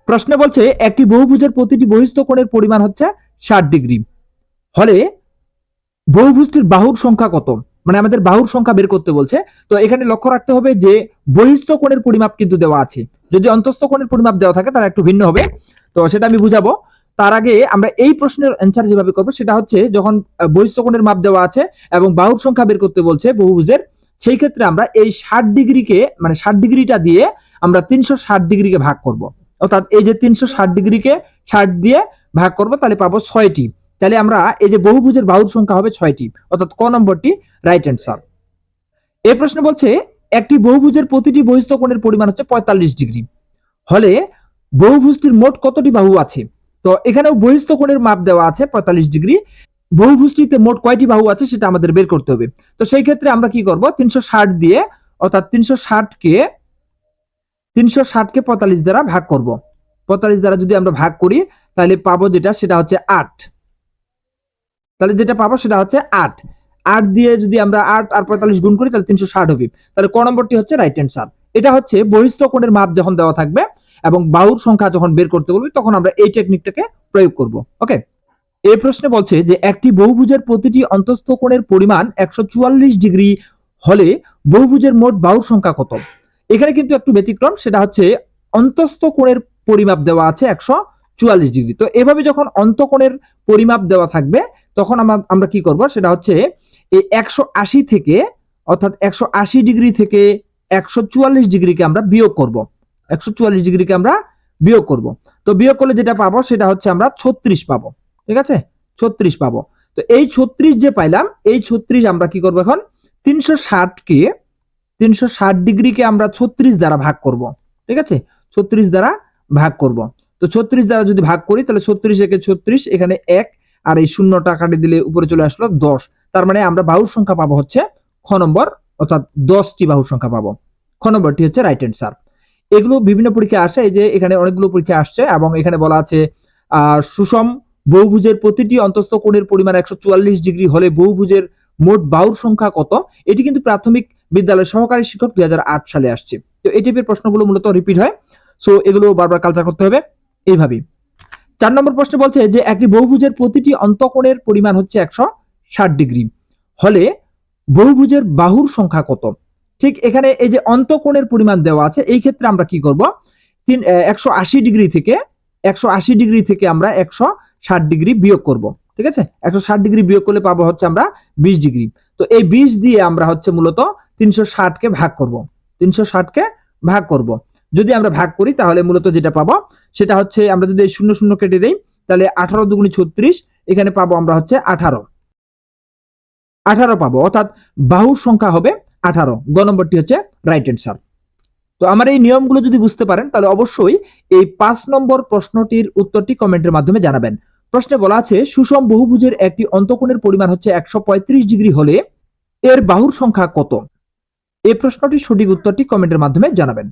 প্রশ্নে বলছে একটি বহুভুজের প্রতিটি বহিস্থ কোণের পরিমাণ হচ্ছে 60 ডিগ্রি হলে বহুভুজটির বাহুর সংখ্যা কত? মানে আমাদের বাহুর সংখ্যা বের করতে বলছে। তো এখানে লক্ষ্য রাখতে হবে যে বহিস্থ কোণের পরিমাপ কিন্তু দেওয়া আছে, যদি অন্তস্থ কোণের পরিমাপ দেওয়া থাকে তাহলে একটু ভিন্ন হবে। তো সেটা আমি বুঝাবো। তার আগে আমরা এই প্রশ্নের অ্যান্সার যেভাবে করবো সেটা হচ্ছে যখন বহিস্থ কোণের মাপ দেওয়া আছে এবং বাহুর সংখ্যা বের করতে বলছে বহুভুজের, সেই ক্ষেত্রে আমরা এই 60 ডিগ্রিকে মানে 60 ডিগ্রিটা দিয়ে আমরা 360 ডিগ্রিকে ভাগ করব। অর্থাৎ এই যে 360 ডিগ্রিকে 60 দিয়ে ভাগ করব, তাহলে পাবো 6টি। তাহলে আমরা এই যে বহুভুজের বাহুর সংখ্যা হবে 6টি, অর্থাৎ ক নম্বরটি রাইট অ্যান্সার। এই প্রশ্ন বলছে একটি বহুভুজের প্রতিটি বহিস্থ কোণের পরিমাণ হচ্ছে 45 ডিগ্রি হলে বহুভুজটির মোট কতটি বাহু আছে? তো এখানেও বহিস্থ কোণের মাপ দেওয়া আছে 45 ডিগ্রি, বহুভুজটিতে মোট কয়টি বাহু আছে সেটা আমাদের বের করতে হবে। তো সেই ক্ষেত্রে আমরা কি করব, 360 দিয়ে অর্থাৎ 360কে 45 দ্বারা ভাগ করব। 45 দ্বারা যদি আমরা ভাগ করি তাহলে পাবো যেটা সেটা হচ্ছে 8। তাহলে যেটা পাবো সেটা হচ্ছে 8। 8 দিয়ে যদি আমরা 8 আর 45 গুণ করি তাহলে 360 হবে। তাহলে ক নম্বরটি হচ্ছে রাইট অ্যান্সার। এটা হচ্ছে বহিস্থ কোণের মাপ যখন দেওয়া থাকবে এবং বাহুর সংখ্যা যখন বের করতে বলবে তখন আমরা এই টেকনিকটাকে প্রয়োগ করব। ওকে। এই প্রশ্নে বলছে যে একটি বহুভুজের প্রতিটি অন্তস্থ কোণের পরিমাণ 144 ডিগ্রি হলে বহুভুজের মোট বাহুর সংখ্যা কত? এখানে কিন্তু একটু ব্যতিক্রম, সেটা হচ্ছে অন্তস্থ কোণের পরিমাপ দেওয়া আছে 144 ডিগ্রি। তো এভাবে যখন অন্তঃকোণের পরিমাপ দেওয়া থাকবে তখন আমরা কি করব, সেটা হচ্ছে এই 180 থেকে অর্থাৎ 180 ডিগ্রি থেকে 144 ডিগ্রিকে আমরা বিয়োগ করব। 144 ডিগ্রিকে আমরা বিয়োগ করব। তো বিয়োগ করলে যেটা পাবো সেটা হচ্ছে আমরা 36 পাবো। ঠিক আছে, 36 পাবো। তো এই 36 যে পাইলাম, এই 36 আমরা কি করব, এখন 360 ডিগ্রিকে আমরা 36 দ্বারা ভাগ করব। ঠিক আছে, 36 দ্বারা ভাগ করব। তো 36 দ্বারা যদি ভাগ করি তাহলে 36 একে 36, এখানে 1 আর এই শূন্যটা কাটে দিলে উপরে চলে আসলো 10। তার মানে আমরা বাহুর সংখ্যা পাবো হচ্ছে খ নম্বর, অর্থাৎ 10টি বাহুর সংখ্যা পাবো। খ নম্বরটি হচ্ছে রাইট অ্যান্সার। এগুলো বিভিন্ন পরীক্ষা আসে, এই যে এখানে অনেকগুলো পরীক্ষা আসছে এবং এখানে বলা আছে সুষম বহুভুজের প্রতিটি অন্তস্থ কোণের পরিমাণ 144 ডিগ্রি হলে বহুভুজের মোট বাহুর সংখ্যা কত? এটি কিন্তু প্রাথমিক বিদ্যালয় সহকারী শিক্ষক 2008 সালে আসছে। তো এই টাইপের প্রশ্নগুলো মূলত রিপিট হয়, সো এগুলো বারবার কালচার করতে হবে এইভাবেই। 4 নম্বর প্রশ্ন বলছে যে একটি বহুভুজের প্রতিটি অন্তঃকোণের পরিমাণ হচ্ছে 160 ডিগ্রি হলে বহুভুজের বাহুর সংখ্যা কত? ঠিক এখানে এই যে অন্তঃকোণের পরিমাণ দেওয়া আছে, এই ক্ষেত্রে আমরা কি করব, 180 ডিগ্রি থেকে আমরা 160 ডিগ্রি বিয়োগ করব। ঠিক আছে, 160 ডিগ্রি বিয়োগ করলে পাবো হচ্ছে আমরা 20 ডিগ্রি। তো এই 20 দিয়ে আমরা হচ্ছে মূলত 360কে ভাগ করব। 360কে ভাগ করব। যদি আমরা ভাগ করি তাহলে মূলত যেটা পাবো সেটা হচ্ছে, আমরা যদি 0 0 কেটে দেই তাহলে 18 দুগুণে 36, এখানে পাবো আমরা হচ্ছে 18 পাবো, অর্থাৎ বাহুর সংখ্যা হবে 18। গ নম্বরটি হচ্ছে রাইট অ্যান্সার। তো আমার এই নিয়মগুলো যদি বুঝতে পারেন তাহলে অবশ্যই এই 5 নম্বর প্রশ্নটির উত্তরটি কমেন্টের মাধ্যমে জানাবেন। প্রশ্নে বলা আছে সুষম বহুভুজের একটি অন্তঃকোণের পরিমাণ হচ্ছে 135 ডিগ্রি হলে এর বাহুর সংখ্যা কত? এই প্রশ্নটির সঠিক উত্তরটি কমেন্টের মাধ্যমে জানাবেন।